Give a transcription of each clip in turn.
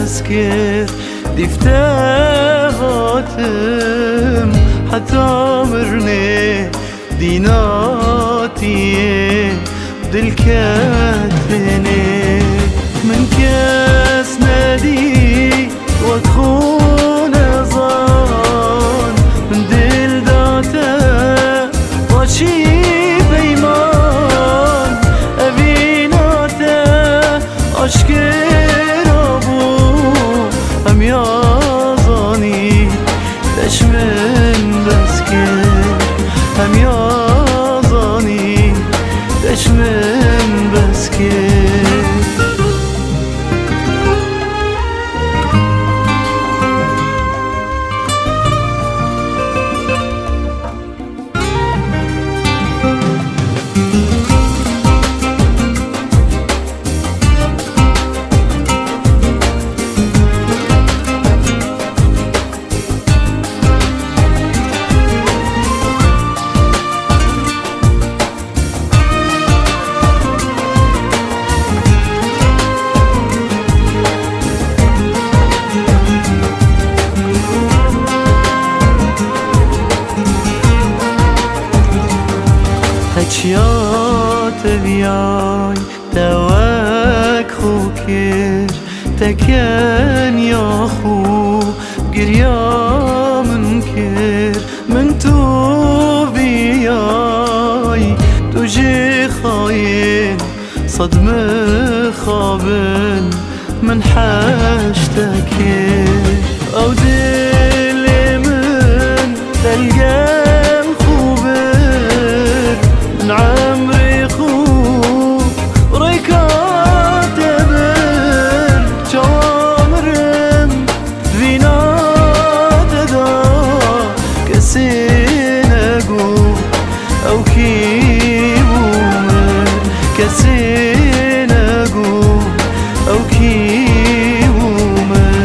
بسكر دفتاغاتم حتى مرني ديناتي دل كاتني من كاس نادي وتخون زان من دل داتا وشي بيمان أبيناتا أشكر أبو هم يازاني تشمن بسكر هم يازاني تشمن بسكر حجيات بياي تواك خوكر تكن يا خو قريا منكر من تو بياي تجي خاين صدم خابن من حشتكر او دل من تلقى عمري خوب ريكات بر جامرم فينات دا كسينقو او كيبومر كسينقو او كيبومر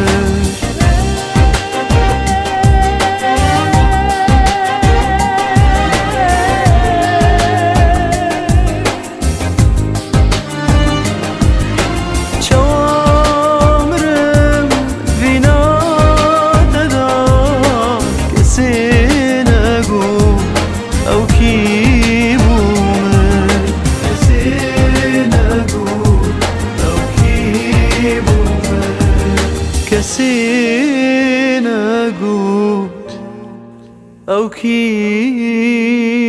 كسينا قوت أو كي